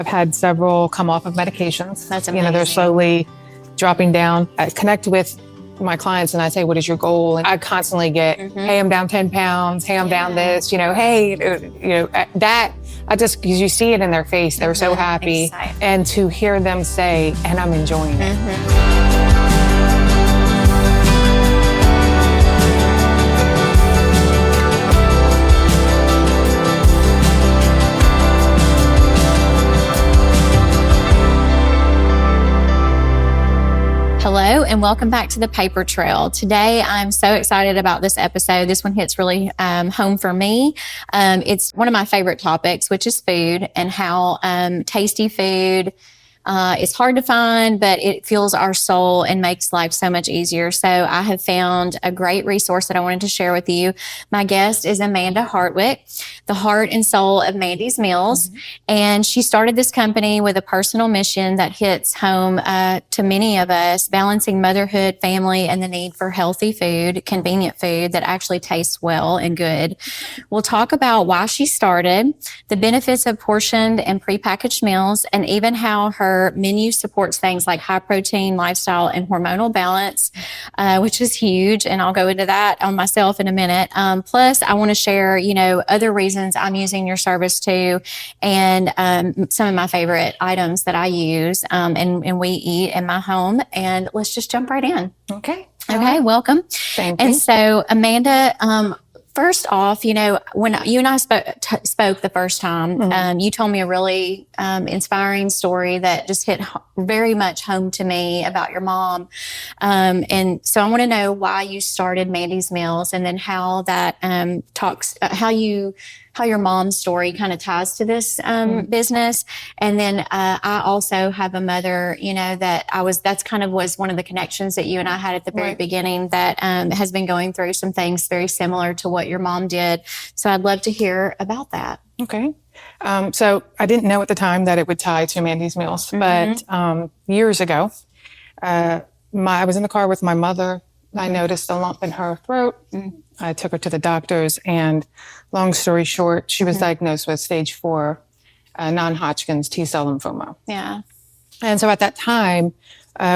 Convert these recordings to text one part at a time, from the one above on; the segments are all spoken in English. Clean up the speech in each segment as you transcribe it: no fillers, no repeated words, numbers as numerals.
I've had several come off of medications. That's amazing. They're slowly dropping down. I connect with my clients and I say, what is your goal? And I constantly get, hey, I'm down 10 pounds. Hey, I'm down this, hey, that I just, because you see it in their face, they're so happy. Exciting. And to hear them say, and I'm enjoying it. Hello and welcome back to the Paper Trail. Today, I'm so excited about this episode. This one hits really home for me. It's one of my favorite topics, which is food and how tasty food is hard to find, but it fuels our soul and makes life so much easier. So I have found a great resource that I wanted to share with you. My guest is Amanda Hartwick, the heart and soul of Mandy's Meals. And she started this company with a personal mission that hits home to many of us, balancing motherhood, family, and the need for healthy food, convenient food that actually tastes well and good. We'll talk about why she started, the benefits of portioned and prepackaged meals, and even how her menu supports things like high protein, lifestyle, and hormonal balance, which is huge. And I'll go into that on myself in a minute. Plus, I want to share, other reasons I'm using your service too, and some of my favorite items that I use and we eat in my home. And let's just jump right in. Okay. Okay, welcome. Thank you. And so, Amanda, first off, when you and I spoke the first time, you told me a really inspiring story that just hit very much home to me about your mom. And so I want to know why you started Mandy's Meals, and then how that how your mom's story kind of ties to this business. And then I also have a mother, that's kind of was one of the connections that you and I had at the very beginning that has been going through some things very similar to what your mom did. So I'd love to hear about that. Okay. So I didn't know at the time that it would tie to Mandy's Meals, but years ago, I was in the car with my mother. I noticed a lump in her throat. I took her to the doctors, and long story short, she was diagnosed with stage 4 non-Hodgkin's T-cell lymphoma. Yeah. And so at that time,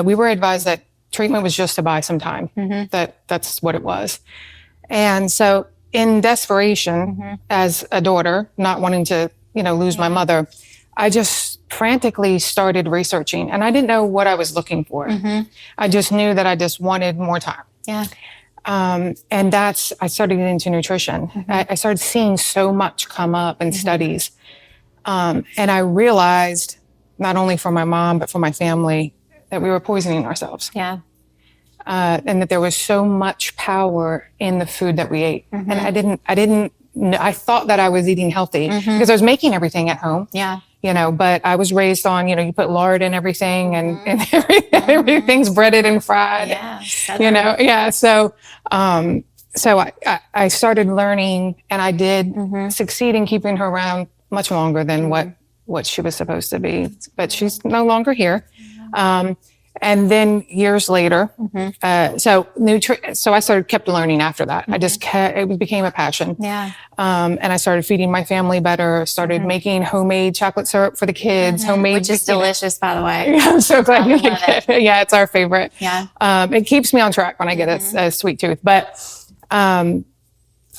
we were advised that treatment was just to buy some time. That's what it was. And so in desperation, as a daughter, not wanting to, lose my mother, I just frantically started researching, and I didn't know what I was looking for. I just knew that I just wanted more time. Yeah. And I started getting into nutrition. I started seeing so much come up in studies. And I realized, not only for my mom, but for my family, that we were poisoning ourselves. Yeah. And that there was so much power in the food that we ate. And I thought that I was eating healthy because I was making everything at home. Yeah. But I was raised on, you put lard in everything and everything's breaded and fried. Yeah. So I started learning, and I did succeed in keeping her around much longer than what she was supposed to be, but she's no longer here. And then years later, so I kept learning after that. I just it became a passion. Yeah. And I started feeding my family better, started making homemade chocolate syrup for the kids, Which is delicious, by the way. I'm so glad you like it. Yeah, it's our favorite. Yeah. It keeps me on track when I get a sweet tooth. But I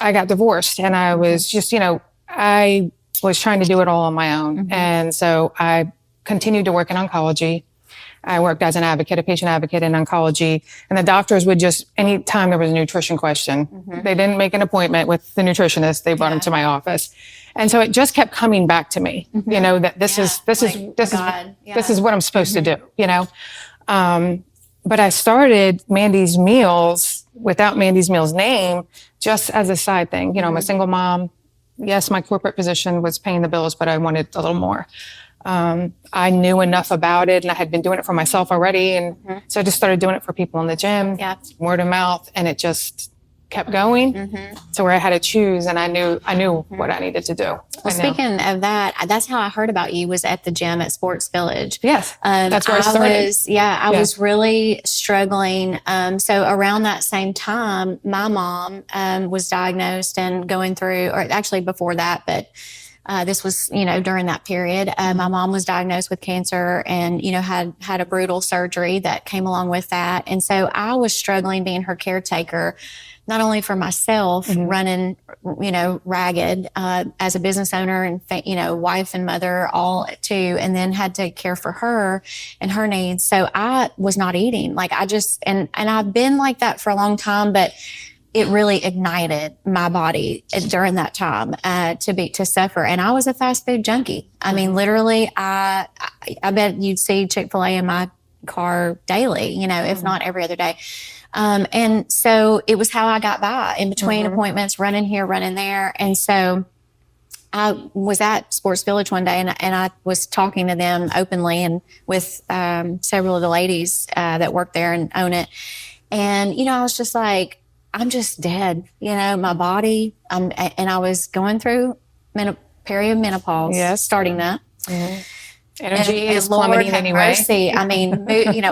got divorced, and I was just, I was trying to do it all on my own. And so I continued to work in oncology. I worked as a patient advocate in oncology, and the doctors would just, anytime there was a nutrition question, they didn't make an appointment with the nutritionist. They brought them to my office. And so it just kept coming back to me, that this is what I'm supposed to do, but I started Mandy's Meals without Mandy's Meals name, just as a side thing. I'm a single mom. Yes, my corporate position was paying the bills, but I wanted a little more. I knew enough about it, and I had been doing it for myself already. And so I just started doing it for people in the gym, word of mouth, and it just kept going to where I had to choose, and I knew what I needed to do. Well, speaking of that, that's how I heard about you, was at the gym at Sports Village. Yes, that's where I started. I was really struggling. So around that same time, my mom was diagnosed and going through, or actually before that, but This was, during that period. My mom was diagnosed with cancer and, had a brutal surgery that came along with that. And so I was struggling being her caretaker, not only for myself, running, ragged as a business owner and, wife and mother, all too, and then had to care for her and her needs. So I was not eating. Like and I've been like that for a long time, but it really ignited my body during that time to suffer. And I was a fast food junkie. I mean, literally, I bet you'd see Chick-fil-A in my car daily, if not every other day. And so it was how I got by in between appointments, running here, running there. And so I was at Sports Village one day and I was talking to them openly and with several of the ladies that work there and own it. And, I was just like, I'm just dead, my body. And I was going through perimenopause, starting that. Energy is Lord plummeting have anyway. Mercy. I mean,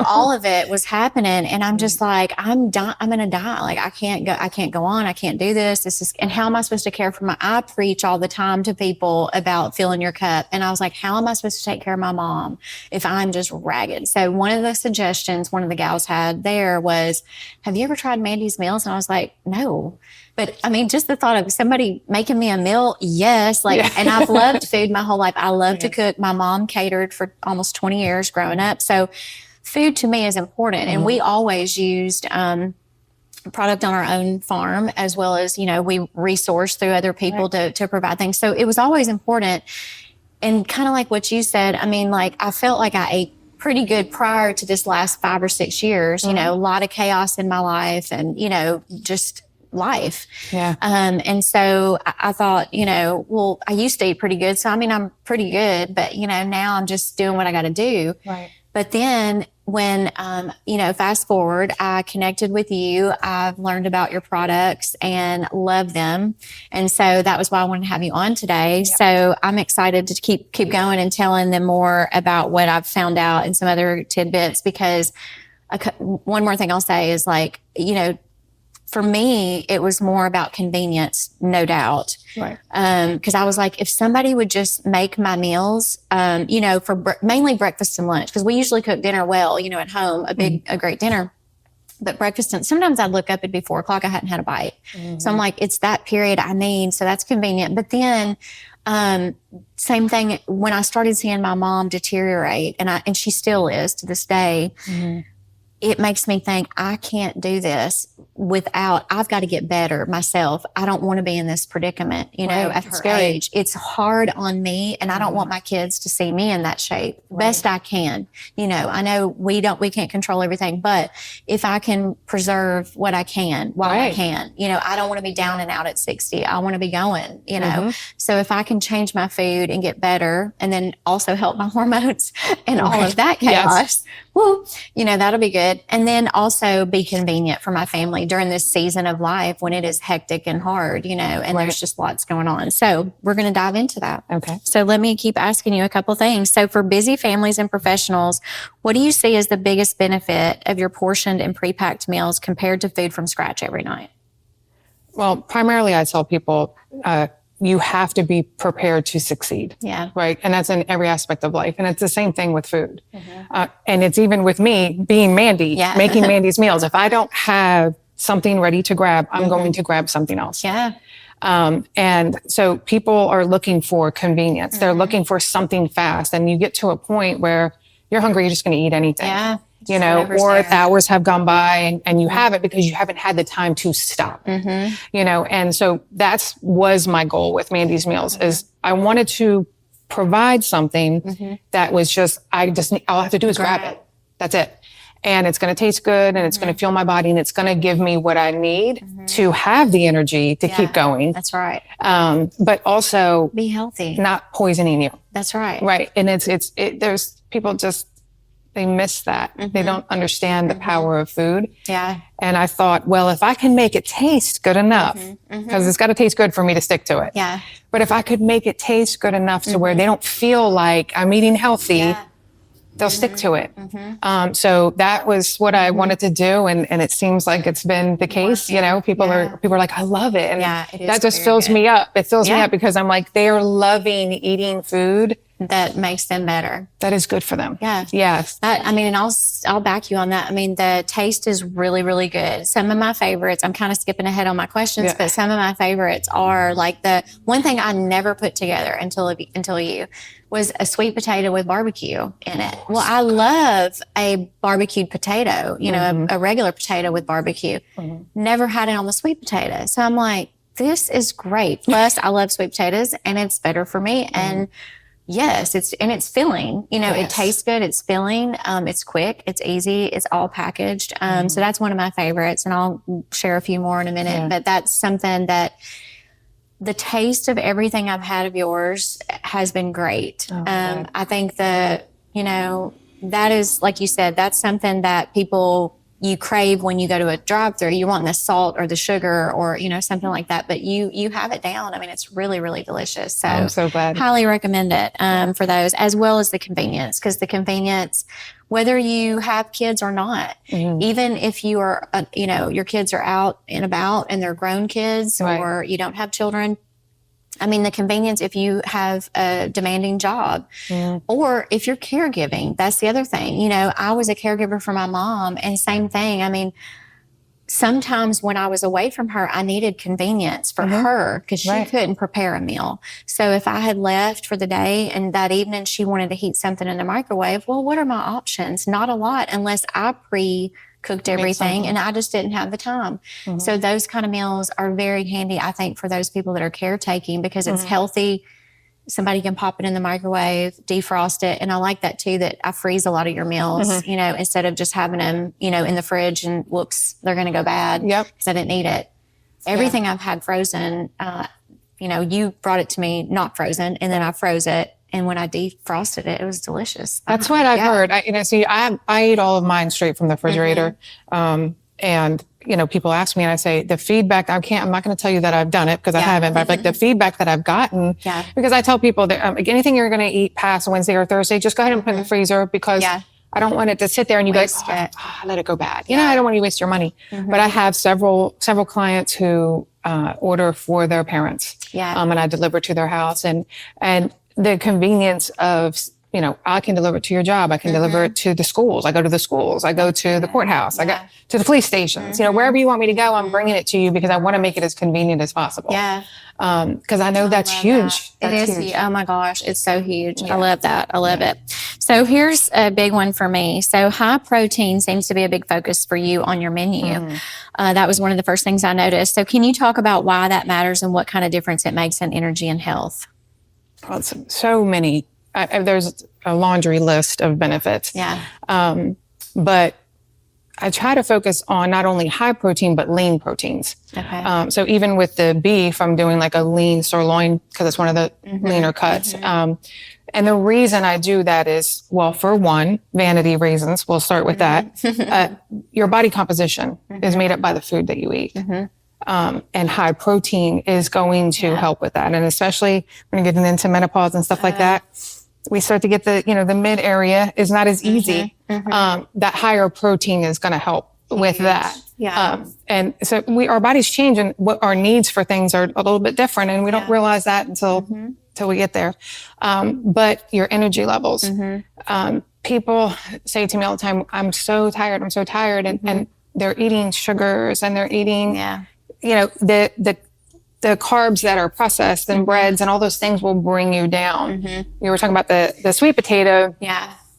all of it was happening, and I'm just like, I'm going to die. Like I can't go on. I can't do this. And how am I supposed to care for I preach all the time to people about filling your cup. And I was like, how am I supposed to take care of my mom if I'm just ragged? So one of the suggestions one of the gals had there was, have you ever tried Mandy's meals? And I was like, no. But I mean, just the thought of somebody making me a meal, yes. And I've loved food my whole life. I love to cook. My mom catered for almost 20 years growing up. So food to me is important. And we always used product on our own farm, as well as, we resource through other people to provide things. So it was always important. And kind of like what you said, I mean, I felt like I ate pretty good prior to this last 5 or 6 years, a lot of chaos in my life and, just life. Yeah. And so I thought, well, I used to eat pretty good. So, I mean, I'm pretty good, but, now I'm just doing what I got to do. Right. But then when, fast forward, I connected with you. I've learned about your products and love them. And so that was why I wanted to have you on today. Yeah. So I'm excited to keep going and telling them more about what I've found out and some other tidbits, because one more thing I'll say is for me, it was more about convenience, no doubt. Right. Because I was like, if somebody would just make my meals, for mainly breakfast and lunch, because we usually cook dinner well, at home, a great dinner. But breakfast and sometimes I'd look up, it'd be 4:00, I hadn't had a bite. So I'm like, it's that period I need, so that's convenient. But then, same thing when I started seeing my mom deteriorate, and she still is to this day. It makes me think I can't do this I've got to get better myself. I don't want to be in this predicament, at her age. It's hard on me, and I don't want my kids to see me in that shape. Best I can. I know we can't control everything, but if I can preserve what I can while I can, I don't want to be down and out at 60. I want to be going, So if I can change my food and get better, and then also help my hormones and all of that chaos, well, that'll be good. And then also be convenient for my family during this season of life when it is hectic and hard, and there's just lots going on. So we're going to dive into that. Okay. So let me keep asking you a couple things. So for busy families and professionals, what do you see as the biggest benefit of your portioned and pre-packed meals compared to food from scratch every night? Well, primarily I tell people, you have to be prepared to succeed. Yeah. Right. And that's in every aspect of life. And it's the same thing with food. And it's even with me being Mandy, making Mandy's meals. If I don't have something ready to grab, I'm going to grab something else. Yeah. And so people are looking for convenience. They're looking for something fast. And you get to a point where you're hungry, you're just going to eat anything. Yeah. Or hours have gone by and you haven't, because you haven't had the time to stop, and so was my goal with Mandy's meals is I wanted to provide something that was just, all I have to do is grab it. That's it. And it's going to taste good and it's going to fuel my body and it's going to give me what I need to have the energy to keep going. That's right. But also be healthy, not poisoning you. That's right. Right. And there's people they miss that. They don't understand the power of food. Yeah. And I thought, well, if I can make it taste good enough, because it's got to taste good for me to stick to it. Yeah. But if I could make it taste good enough to where they don't feel like I'm eating healthy, they'll stick to it. So that was what I wanted to do. And it seems like it's been the case, you know, people are like, I love it. And that just fills me up. It fills me up because I'm like, they're loving eating food that makes them better. That is good for them. Yeah. Yes. I mean, and I'll back you on that. I mean, the taste is really, really good. Some of my favorites, I'm kind of skipping ahead on my questions, but some of my favorites are like the one thing I never put together until you was a sweet potato with barbecue in it. Well, I love a barbecued potato, you know, a regular potato with barbecue. Never had it on the sweet potato. So I'm like, this is great. Plus, I love sweet potatoes and it's better for me. And yes, it's filling. You know, it tastes good. It's filling. It's quick. It's easy. It's all packaged. So that's one of my favorites, and I'll share a few more in a minute. But that's something that the taste of everything I've had of yours has been great. I think that, you know, that is, like you said, that's something that you crave when you go to a drive-thru. You want the salt or the sugar or, you know, something like that. But you have it down. I mean, it's really, really delicious. So I'm so glad. Highly recommend it for those, as well as the convenience. Because the convenience, whether you have kids or not, even if you are, you know, your kids are out and about and they're grown kids or you don't have children, I mean, the convenience, if you have a demanding job or if you're caregiving, that's the other thing. You know, I was a caregiver for my mom and same thing. I mean, sometimes when I was away from her, I needed convenience for her because she couldn't prepare a meal. So if I had left for the day and that evening she wanted to heat something in the microwave, well, what are my options? Not a lot unless I cooked everything and I just didn't have the time. So those kind of meals are very handy, I think, for those people that are caretaking because it's healthy. Somebody can pop it in the microwave, defrost it. And I like that too, that I freeze a lot of your meals, you know, instead of just having them, you know, in the fridge and whoops, they're going to go bad because I didn't eat it. Everything I've had frozen, you know, you brought it to me not frozen and then I froze it. And when I defrosted it, it was delicious. That's what I've heard. I eat all of mine straight from the refrigerator. And, you know, people ask me and I say the feedback, I'm not going to tell you that I've done it because I haven't, but like the feedback that I've gotten, because I tell people that like anything you're going to eat past Wednesday or Thursday, just go ahead and put it in the freezer because I don't want it to sit there and you go, let it go bad. You know, I don't want you to waste your money. But I have several clients who order for their parents. And I deliver to their house and the convenience of, you know, I can deliver it to your job. I can deliver it to the schools. I go to the schools. I go to the courthouse. I go to the police stations. You know, wherever you want me to go, I'm bringing it to you because I want to make it as convenient as possible. Because I know that's huge. It is huge. Oh my gosh, it's so huge. I love that. I love it. So here's a big one for me. So high protein seems to be a big focus for you on your menu. That was one of the first things I noticed. So can you talk about why that matters and what kind of difference it makes in energy and health? Well, so many. There's a laundry list of benefits. But I try to focus on not only high protein, but lean proteins. So even with the beef, I'm doing like a lean sirloin because it's one of the leaner cuts. And the reason I do that is, well, for one, vanity reasons. We'll start with that. Your body composition is made up by the food that you eat. And high protein is going to help with that. And especially when you're getting into menopause and stuff like that, we start to get the mid area is not as easy. That higher protein is going to help with that. And so our bodies change and what our needs for things are a little bit different. And we don't realize that until we get there. But your energy levels, people say to me all the time, I'm so tired. And they're eating sugars and they're eating, you know, the carbs that are processed and breads and all those things will bring you down. You were talking about the sweet potato.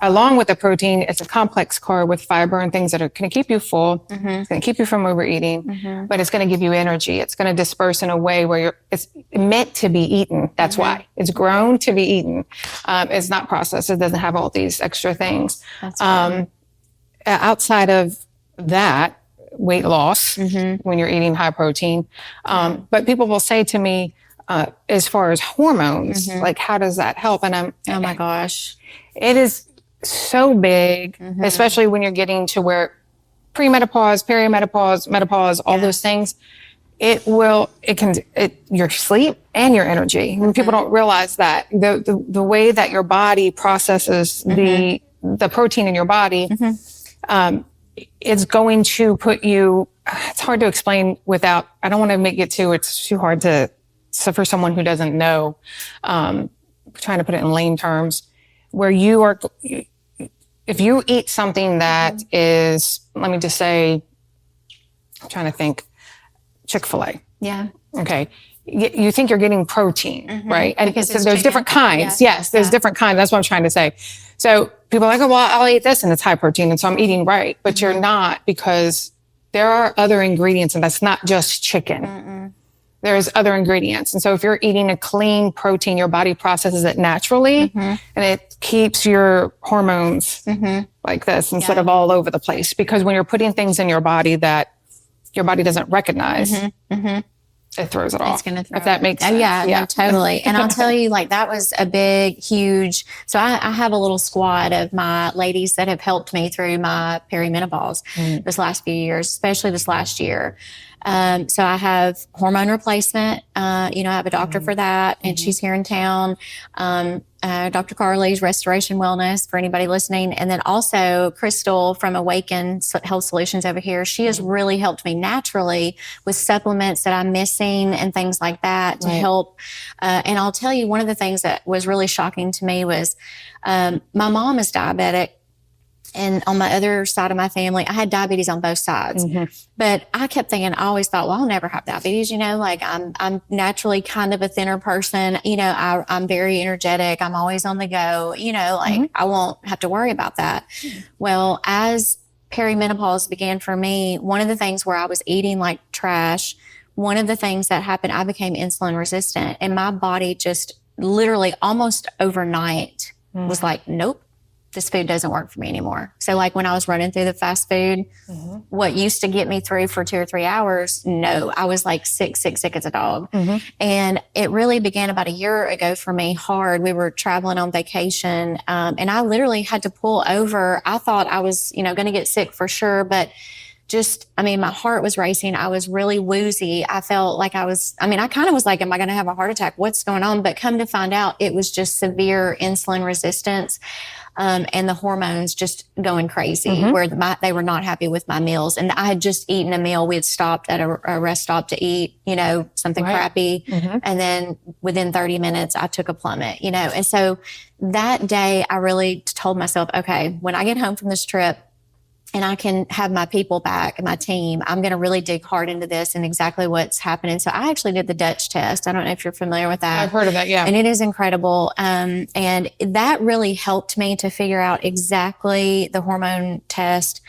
Along with the protein, it's a complex carb with fiber and things that are going to keep you full. It's going to keep you from overeating, but it's going to give you energy. It's going to disperse in a way where it's meant to be eaten. That's why it's grown to be eaten. It's not processed. It doesn't have all these extra things. Outside of that, weight loss when you're eating high protein. But people will say to me, as far as hormones, like how does that help? And oh my gosh, it is so big, especially when you're getting to where premenopause, perimenopause, menopause, all those things, your sleep and your energy. And people don't realize that the way that your body processes the the protein in your body, it's going to put you, it's hard to explain without, I don't want to make it it's too hard so for someone who doesn't know, trying to put it in lame terms, where you are, if you eat something that is, let me just say, I'm trying to think, Chick-fil-A. Yeah. Okay. You think you're getting protein, right? And Because so it's there's chicken. different kinds. Yeah. Yes, there's different kinds. That's what I'm trying to say. So people are like, oh, well, I'll eat this and it's high protein. And so I'm eating right. But you're not, because there are other ingredients, and that's not just chicken. There's other ingredients. And so if you're eating a clean protein, your body processes it naturally and it keeps your hormones like this instead of all over the place. Because when you're putting things in your body that your body doesn't recognize, it throws it off. It's going to throw if that makes sense. Oh, yeah, no, totally. And I'll tell you, like, that was a big, huge, so I have a little squad of my ladies that have helped me through my perimenopause this last few years, especially this last year. So I have hormone replacement. I have a doctor for that, and she's here in town. Dr. Carly's Restoration Wellness for anybody listening. And then also Crystal from Awaken Health Solutions over here. She has really helped me naturally with supplements that I'm missing and things like that to help. And I'll tell you, one of the things that was really shocking to me was my mom is diabetic. And on my other side of my family, I had diabetes on both sides. But I kept thinking, I always thought, well, I'll never have diabetes. Like I'm naturally kind of a thinner person. I'm very energetic. I'm always on the go. I won't have to worry about that. Well, as perimenopause began for me, one of the things where I was eating like trash, one of the things that happened, I became insulin resistant, and my body just literally almost overnight was like, nope. This food doesn't work for me anymore. So like when I was running through the fast food, what used to get me through for 2 or 3 hours, no, I was like sick as a dog. And it really began about a year ago for me hard. We were traveling on vacation, and I literally had to pull over. I thought I was, going to get sick for sure, but my heart was racing. I was really woozy. I felt like I kind of was like, am I going to have a heart attack? What's going on? But come to find out, it was just severe insulin resistance. And the hormones just going crazy where they were not happy with my meals. And I had just eaten a meal. We had stopped at a rest stop to eat, something crappy. And then within 30 minutes, I took a plummet, And so that day I really told myself, okay, when I get home from this trip, and I can have my people back and my team, I'm going to really dig hard into this and exactly what's happening. So I actually did the Dutch test. I don't know if you're familiar with that. I've heard of that, yeah. And it is incredible. And that really helped me to figure out exactly the hormone test,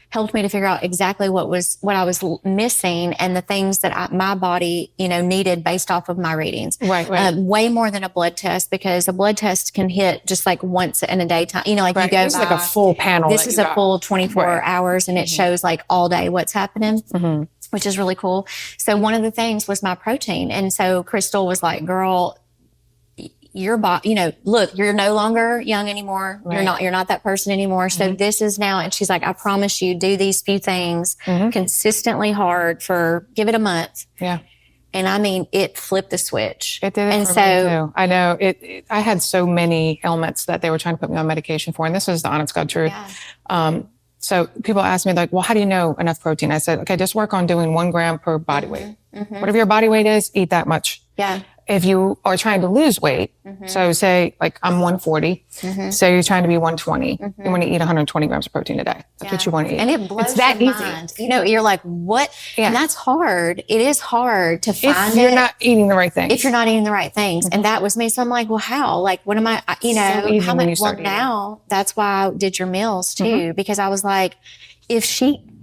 helped me to figure out exactly what I was missing and the things that my body, needed based off of my readings. Right. Way more than a blood test, because a blood test can hit just like once in a daytime. You go this is like a full panel. This is a full 24 hours, and it shows like all day what's happening. Which is really cool. So one of the things was my protein. And so Crystal was like, girl, your body, look, you're no longer young anymore. Right. You're not that person anymore. So this is now, and she's like, I promise you, do these few things consistently hard give it a month. Yeah. And it flipped the switch. It did. And me too. I know I had so many ailments that they were trying to put me on medication for. And this is the honest God truth. Yeah. So people ask me like, well, how do you know enough protein? I said, okay, just work on doing 1 gram per body weight. Whatever your body weight is, eat that much. Yeah. If you are trying to lose weight, so say like I'm 140, so you're trying to be 120, you want to eat 120 grams of protein a day. That's what you want to eat. And it blows it's that your easy. mind. You're like, what? Yeah. And that's hard. It is hard to find if you're not eating the right things. If you're not eating the right things. And that was me. So I'm like, well, how? Like, what am I, how much? Well, now that's why I did your meals too, because I was like,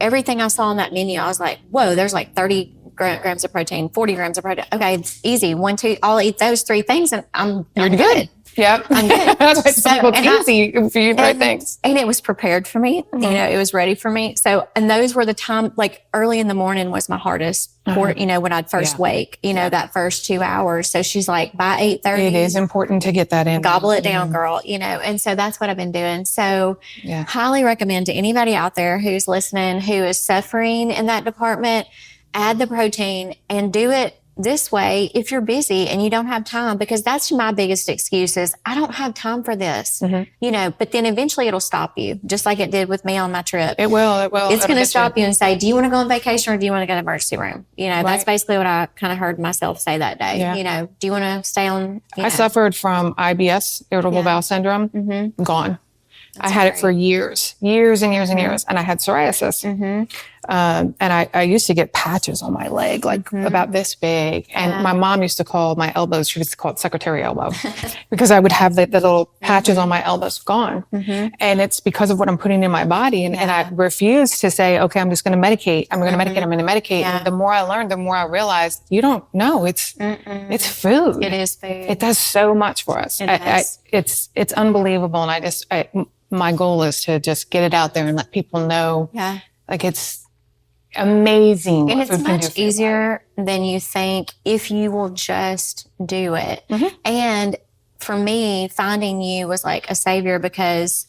everything I saw on that menu, I was like, whoa, there's like 30 grams of protein, 40 grams of protein. Okay, it's easy. 1, 2, I'll eat those 3 things and I'm good. Yep. I'm good. That's why some people it's easy if you eat the right things. And it was prepared for me. It was ready for me. So, and those were the time, like early in the morning was my hardest for, when I'd first wake, that first 2 hours. So she's like, by 8:30. It is important to get that in. Gobble it down, girl, and so that's what I've been doing. So highly recommend to anybody out there who's listening, who is suffering in that department, add the protein and do it this way, if you're busy and you don't have time, because that's my biggest excuse is I don't have time for this, but then eventually it'll stop you, just like it did with me on my trip. It will. It's going to stop you and say, do you want to go on vacation or do you want to go to the emergency room? That's basically what I kind of heard myself say that day. Yeah. Do you want to stay on? I suffered from IBS, irritable bowel syndrome, gone. I had it for years and years and years. And I had psoriasis. And I used to get patches on my leg, like about this big. And my mom used to call my elbows, she used to call it secretary elbow, because I would have the little patches on my elbows gone. And it's because of what I'm putting in my body. And I refused to say, okay, I'm just going to medicate. I'm going to medicate. I'm going to medicate. And the more I learned, the more I realized you don't know. It's food. It is food. It does so much for us. It's unbelievable. And my goal is to just get it out there and let people know. Like, it's amazing. And it's much easier than you think if you will just do it. And for me, finding you was like a savior because,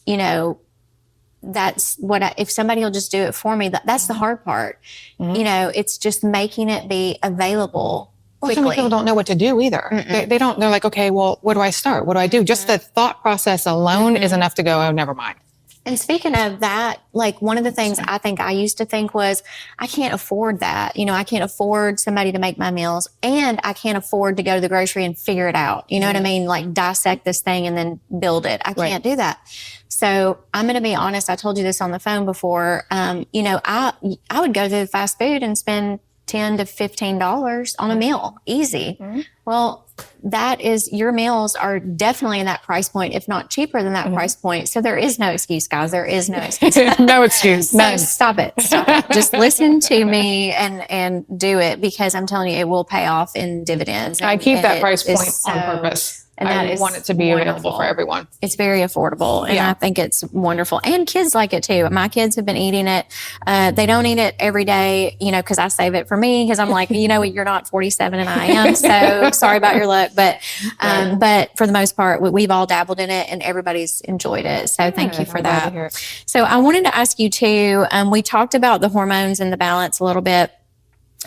that's what if somebody will just do it for me, that's the hard part. It's just making it be available. Well, some people don't know what to do either. They don't. They're like, okay, well, where do I start? What do I do? Just the thought process alone is enough to go, oh, never mind. And speaking of that, like one of the things I think I used to think was, I can't afford that. I can't afford somebody to make my meals, and I can't afford to go to the grocery and figure it out. You know what I mean? Like dissect this thing and then build it. I can't do that. So I'm going to be honest. I told you this on the phone before. I would go to the fast food and spend $10 to $15 on a meal. Easy. Well, your meals are definitely in that price point, if not cheaper than that price point. So there is no excuse, guys. There is no excuse. No excuse. None. So stop it. Just listen to me and do it, because I'm telling you, it will pay off in dividends. I keep that price point on purpose. And I want it to be available for everyone. It's very affordable. And I think it's wonderful. And kids like it too. My kids have been eating it. They don't eat it every day, because I save it for me, because I'm like, you're not 47 and I am. So sorry about your luck. But for the most part, we've all dabbled in it and everybody's enjoyed it. So thank you for that. So I wanted to ask you too, we talked about the hormones and the balance a little bit.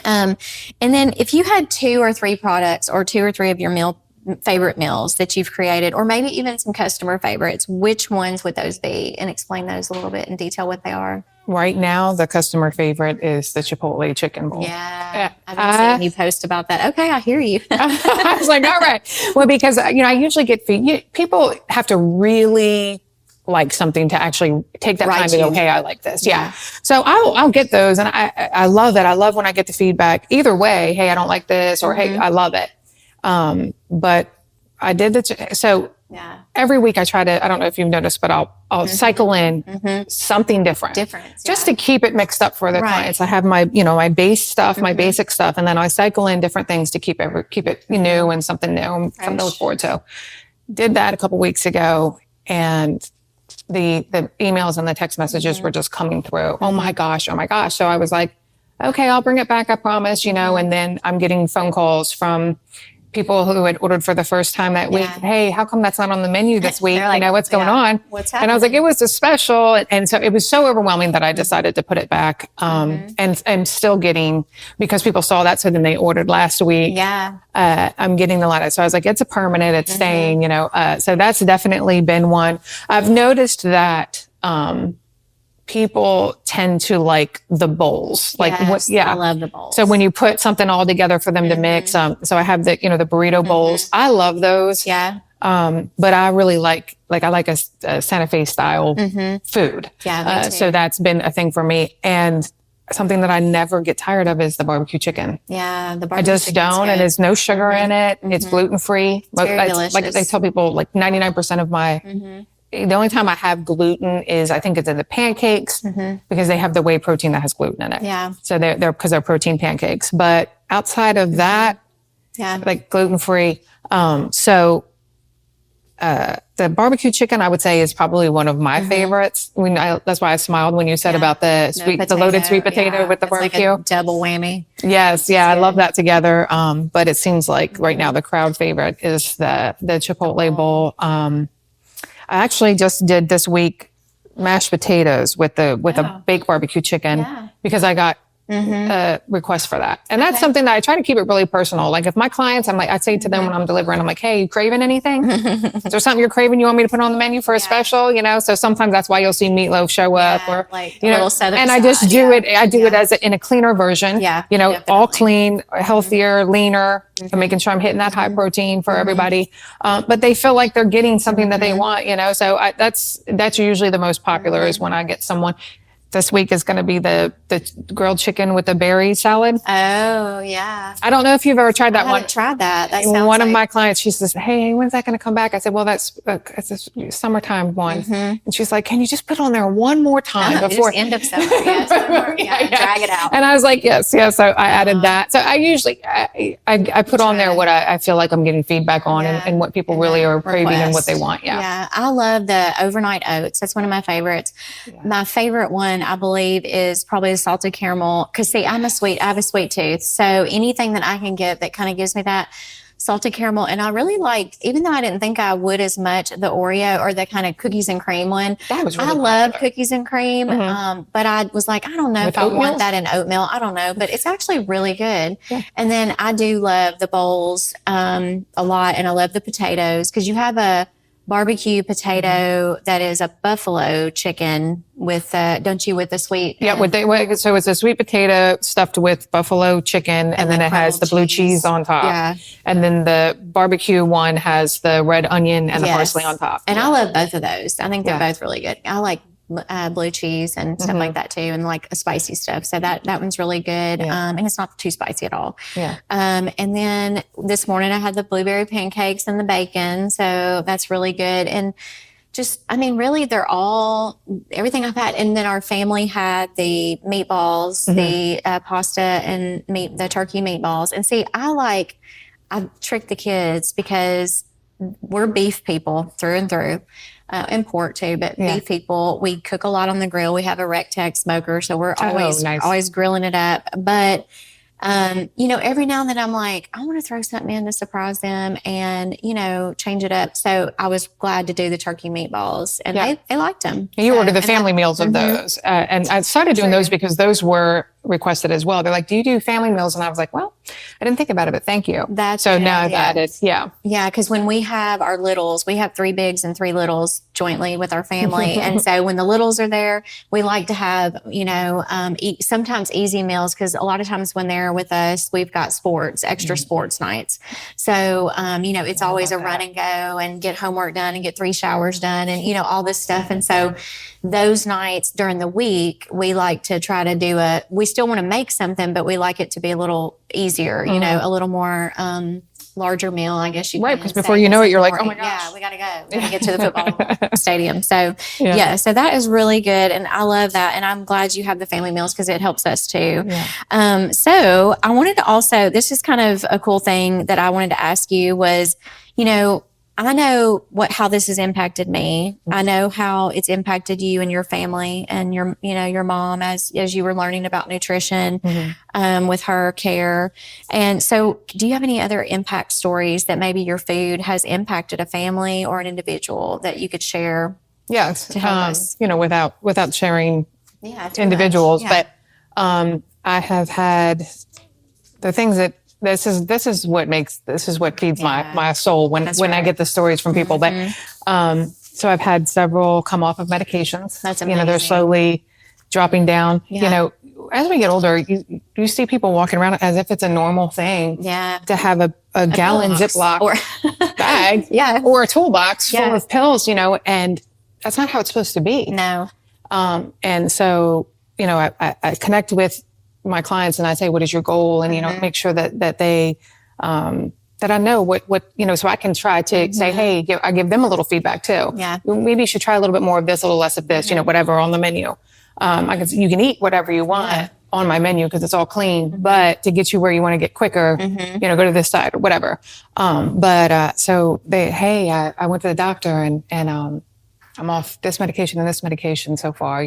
And then if you had 2 or 3 products or 2 or 3 of your favorite meals that you've created, or maybe even some customer favorites, which ones would those be? And explain those a little bit in detail, what they are. Right now, the customer favorite is the Chipotle chicken bowl. Yeah. I've been seeing you post about that. Okay, I hear you. I was like, all right. Well, because, I usually get people have to really like something to actually take that time to go, hey, I like this. Yeah. So I'll get those. And I love it. I love when I get the feedback either way. Hey, I don't like this, or hey, I love it. But I did every week I try to, I don't know if you've noticed, but I'll cycle in something different just to keep it mixed up for the clients. I have my, my base stuff, my basic stuff, and then I cycle in different things to keep it new and something new, something to look forward to. Did that a couple weeks ago, and the emails and the text messages were just coming through. Oh my gosh. So I was like, okay, I'll bring it back. I promise, and then I'm getting phone calls from people who had ordered for the first time that week. Hey, how come that's not on the menu this week? Like, what's going on? What's happening? And I was like, it was a special. And so it was so overwhelming that I decided to put it back. And I'm still getting, because people saw that, so then they ordered last week. I'm getting a lot of, so I was like, it's a permanent, it's staying, so that's definitely been one. I've noticed that, people tend to like the bowls. Like I love the bowls. So when you put something all together for them to mix, so I have the, the burrito bowls. I love those. But I really like I like a Santa Fe style food. So that's been a thing for me. And something that I never get tired of is the barbecue chicken. The barbecue I just don't. And there's no sugar in it. It's gluten-free. It's very delicious. Like they tell people, like 99% of my, the only time I have gluten is, I think it's in the pancakes, because they have the whey protein that has gluten in it. So because they're protein pancakes. But outside of that, like gluten-free. The barbecue chicken, I would say, is probably one of my favorites. That's why I smiled when you said about the loaded sweet potato with the barbecue. Like a double whammy. Yes, I love that together. But it seems like right now the crowd favorite is the Chipotle bowl. I actually just did this week mashed potatoes with a baked barbecue chicken, because I got request for that. And that's something that I try to keep it really personal. Like if my clients, I say to them when I'm delivering, I'm like, hey, you craving anything? Is there something you're craving you want me to put on the menu for a special? So sometimes that's why you'll see meatloaf show up or, like a little Southern and I just do it. I do it in a cleaner version, all clean, healthier, leaner, and making sure I'm hitting that high protein for everybody. But they feel like they're getting something that they want, so that's usually the most popular is when I get someone. This week is going to be the grilled chicken with the berry salad. Oh, yeah. I don't know if you've ever tried that one. I haven't tried that. That sounds one of my clients, she says, hey, when's that going to come back? I said, well, it's a summertime one. And she's like, can you just put it on there one more time before end of summer? Yes, drag it out. And I was like, yes. So I added that. So I usually, I put on there what I feel like I'm getting feedback on and what people really are craving and what they want. Yeah. I love the overnight oats. That's one of my favorites. My favorite one, I believe, is probably the salted caramel. Because see, I have a sweet tooth. So anything that I can get that kind of gives me that salted caramel. And I really like, even though I didn't think I would as much, the Oreo or the kind of cookies and cream one. That was really I love cookies and cream. But I was like, I don't know if I want that in oatmeal. I don't know, but it's actually really good. Yeah. And then I do love the bowls a lot. And I love the potatoes because you have a barbecue potato that is a buffalo chicken with don't you, with the sweet so it's a sweet potato stuffed with buffalo chicken and then it has the blue cheese on top and then the barbecue one has the red onion and the parsley on top, and I love both of those. I think they're both really good. I like blue cheese and stuff like that too, and like spicy stuff. So that one's really good. And it's not too spicy at all. And then this morning I had the blueberry pancakes and the bacon. So that's really good. And just, really they're all, everything I've had. And then our family had the meatballs, the pasta and the turkey meatballs. And see, I trick the kids because we're beef people through and through. And pork too, but beef people, we cook a lot on the grill. We have a Recteq smoker, so we're always grilling it up. But every now and then I'm like, I want to throw something in to surprise them and, change it up. So I was glad to do the turkey meatballs and they liked them. You ordered the family meals of those. And I started doing those because those were requested as well. They're like, do you do family meals? And I was like, well, I didn't think about it, but thank you. Now I've added, Yeah, because when we have our littles, we have 3 bigs and 3 littles jointly with our family. And so when the littles are there, we like to have, sometimes easy meals because a lot of times when they're with us, we've got extra sports nights. So, it's always a run and go and get homework done and get 3 showers done and, all this stuff. And so those nights during the week, we like to try to do we still want to make something, but we like it to be a little easier, a little more larger meal, I guess you can. Right, because before you know it, you're like, oh my gosh. Yeah, we got to go. We got to get to the football stadium. So, so that is really good. And I love that. And I'm glad you have the family meals because it helps us too. Yeah. So I wanted to also, this is kind of a cool thing that I wanted to ask you was, I know how this has impacted me. I know how it's impacted you and your family and your mom as you were learning about nutrition with her care. And so do you have any other impact stories that maybe your food has impacted a family or an individual that you could share? Yes. To help us? Without sharing individuals, but I have had the things that this is what feeds my soul when I get the stories from people. But so I've had several come off of medications. That's amazing. They're slowly dropping down. As we get older, you see people walking around as if it's a normal thing to have a gallon Ziploc or bag or a toolbox full of pills, and that's not how it's supposed to be. No. And so, I connect with my clients and I say, what is your goal? And, make sure that they, that I know what, so I can try to say, hey, I give them a little feedback too. Yeah. Maybe you should try a little bit more of this, a little less of this, whatever on the menu. You can eat whatever you want on my menu because it's all clean, but to get you where you want to get quicker, go to this side or whatever. So I went to the doctor and I'm off this medication and this medication so far,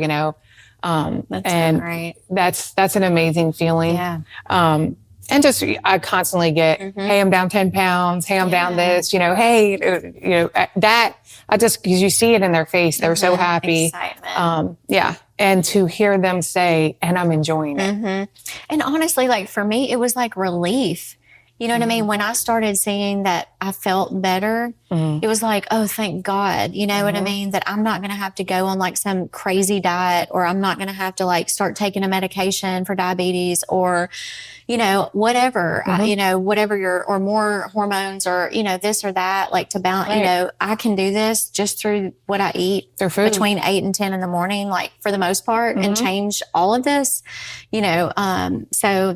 That's great. That's an amazing feeling. Yeah. And just, I constantly get, hey, I'm down 10 pounds. Hey, I'm down this, hey, that, because you see it in their face. They're so happy. Excitement. and to hear them say, and I'm enjoying it. And honestly, like for me, it was like relief. You know what I mean? When I started seeing that I felt better, it was like, oh, thank God. You know what I mean? That I'm not going to have to go on like some crazy diet, or I'm not going to have to like start taking a medication for diabetes, or, you know, whatever, you know, whatever or more hormones, or, you know, this or that, like to balance, you know, I can do this just through what I eat between 8 and 10 in the morning, like for the most part, and change all of this, you know. So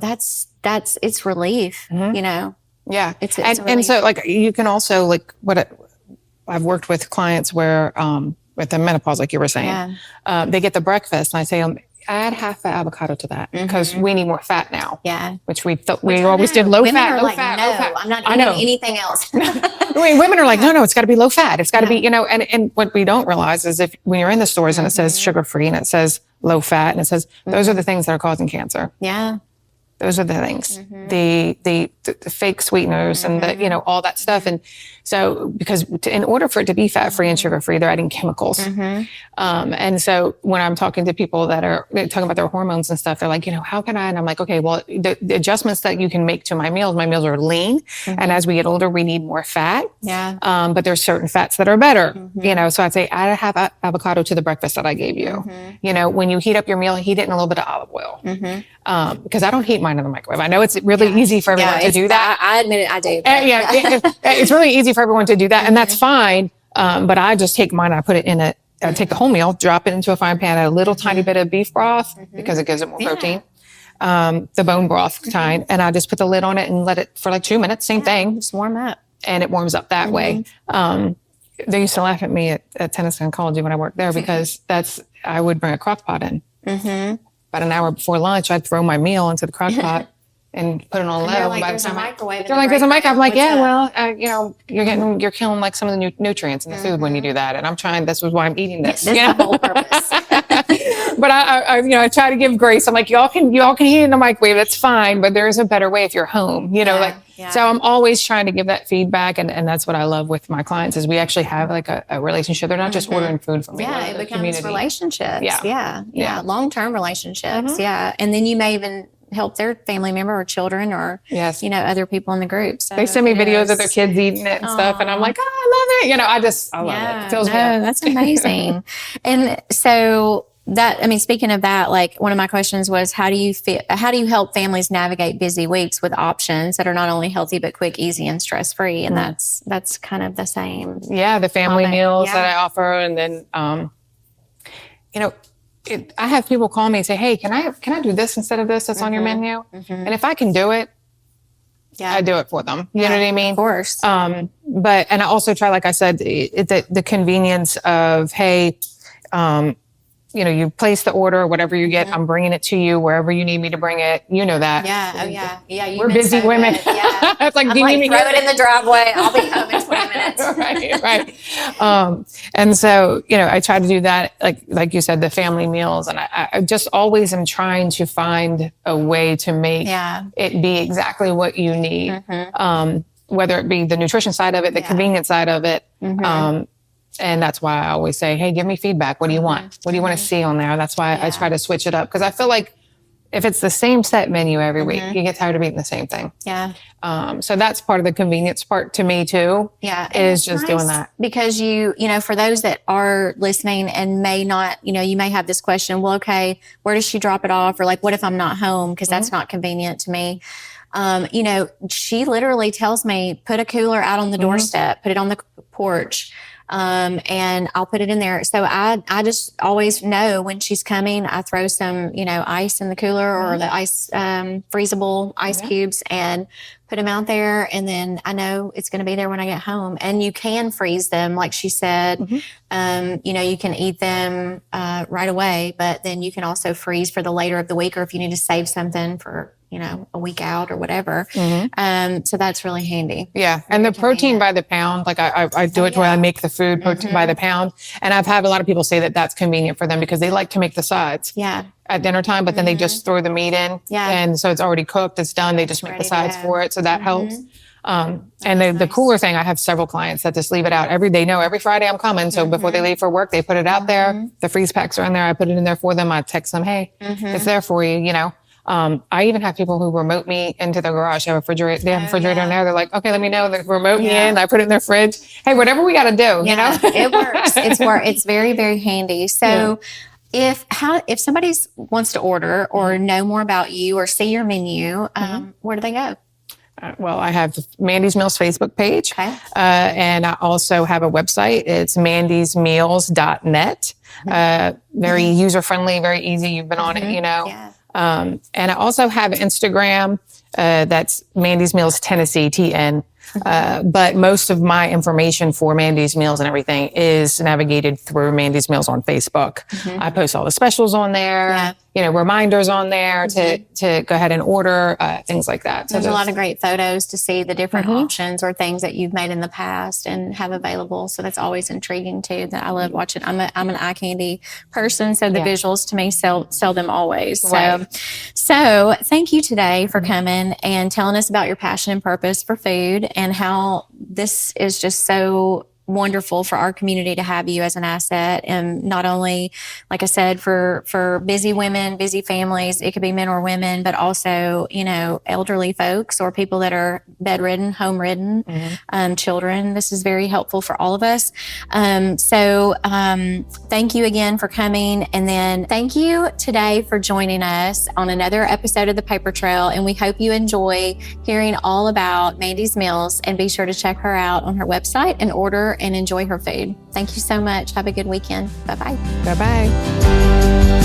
it's relief, you know. Yeah. It's and so like you can also like I've worked with clients where with the menopause, like you were saying, they get the breakfast, and I say, add half the avocado to that because we need more fat now. Yeah. Which we always did low Women fat, are low like, fat, no, low fat. I'm not eating anything else. I mean, women are like, no, it's got to be low fat. It's got to be, you know, and what we don't realize is when you're in the stores and it says sugar free and it says low fat and it says those are the things that are causing cancer. Yeah. Those are the things, the fake sweeteners and the, you know, all that stuff. And so, because in order for it to be fat-free and sugar-free, they're adding chemicals. And so when I'm talking to people that are talking about their hormones and stuff, they're like, you know, how can I? And I'm like, okay, well, the adjustments that you can make to my meals are lean. And as we get older, we need more fat. Yeah. But there's certain fats that are better, you know, so I'd say add a half avocado to the breakfast that I gave you. You know, when you heat up your meal, heat it in a little bit of olive oil. Because I don't heat mine in the microwave. I know it's really easy for everyone to do that. I admit it, I do. It's really easy for everyone to do that, and that's fine. But I just take mine, I put it in I take the whole meal, drop it into a frying pan, add a little tiny bit of beef broth because it gives it more protein. The bone broth kind, and I just put the lid on it and let it for like 2 minutes, same thing. Just warm up. And it warms up that way. They used to laugh at me at Tennyson College when I worked there because I would bring a crock pot in. About an hour before lunch, I'd throw my meal into the crock pot and put it on low. Like, there's a microwave. They're like, there's a microwave. I'm like, yeah, well, you know, you're killing like some of the nutrients in the food when you do that. And I'm trying, this was why I'm eating this. That's the whole purpose. But I, you know, I try to give grace. I'm like, y'all can heat it in the microwave. That's fine. But there is a better way if you're home, you know, so I'm always trying to give that feedback. And that's what I love with my clients is we actually have like a relationship. They're not just ordering food from me. Yeah. It becomes relationships. Yeah. Long-term relationships. Yeah. And then you may even help their family member or children or, you know, other people in the group. So they send me videos of their kids eating it and stuff. And I'm like, oh, I love it. You know, I love it. It feels good. That's amazing. And so speaking of that, like one of my questions was, how do you help families navigate busy weeks with options that are not only healthy, but quick, easy, and stress-free? And that's kind of the same. Yeah. The family meals that I offer. And then, you know, I have people call me and say, hey, can I do this instead of this that's on your menu? And if I can do it, I do it for them. You know what I mean? Of course. And I also try, like I said, the convenience of, hey, you know, you place the order, whatever you get, I'm bringing it to you wherever you need me to bring it. You know that. Yeah. Oh, yeah. Yeah. We're busy women. Yeah. It's like, I'm like, throw it in the driveway. I'll be home in 20 minutes. Right. And so, you know, I try to do that, like you said, the family meals. And I just always am trying to find a way to make it be exactly what you need. Whether it be the nutrition side of it, the convenience side of it. And that's why I always say, hey, give me feedback. What do you want? What do you want to see on there? That's why I try to switch it up. Because I feel like if it's the same set menu every week, you get tired of eating the same thing. Yeah. So that's part of the convenience part to me too. Yeah. Is just doing that. Because you know, for those that are listening and may not, you know, you may have this question, well, okay, where does she drop it off? Or like, what if I'm not home? Because that's not convenient to me. You know, she literally tells me, put a cooler out on the doorstep, put it on the porch. And I'll put it in there. So I just always know when she's coming, I throw some, you know, ice in the cooler or the ice, freezable ice cubes and put them out there. And then I know it's going to be there when I get home. And you can freeze them. Like she said, you know, you can eat them, right away, but then you can also freeze for the later of the week, or if you need to save something for, you know, a week out or whatever. So that's really handy. Yeah. And the protein by the pound, like I do it where I make the food protein by the pound. And I've had a lot of people say that that's convenient for them because they like to make the sides at dinner time, but then they just throw the meat in. And so it's already cooked. It's done. They just make the sides for it. So that helps. And the cooler thing, I have several clients that just leave it out they know every Friday I'm coming. So before they leave for work, they put it out there. The freeze packs are in there. I put it in there for them. I text them, hey, it's there for you, you know. I even have people who remote me into the garage. They have a refrigerator in there. They're like, okay, let me know. They remote me in. I put it in their fridge. Hey, whatever we got to do, you know? It works. It's very, very handy. So if somebody wants to order or know more about you or see your menu, where do they go? Well, I have Mandy's Meals Facebook page. Okay. And I also have a website. It's mandysmeals.net. Very user-friendly, very easy. You've been on it, you know. Yeah. And I also have Instagram. That's Mandy's Meals Tennessee, TN. But most of my information for Mandy's Meals and everything is navigated through Mandy's Meals on Facebook. I post all the specials on there, you know, reminders on there to go ahead and order, things like that. So there's a lot of great photos to see the different options or things that you've made in the past and have available. So that's always intriguing too. That I love watching. I'm an eye candy person, so the visuals to me sell them always. Right. So thank you today for coming and telling us about your passion and purpose for food and how this is just so wonderful for our community to have you as an asset. And not only, like I said, for busy women, busy families, it could be men or women, but also, you know, elderly folks or people that are bedridden, home-ridden, children. This is very helpful for all of us. So thank you again for coming. And then thank you today for joining us on another episode of The Paper Trail. And we hope you enjoy hearing all about Mandy's Meals, and be sure to check her out on her website and order and enjoy her food. Thank you so much. Have a good weekend. Bye-bye. Bye-bye.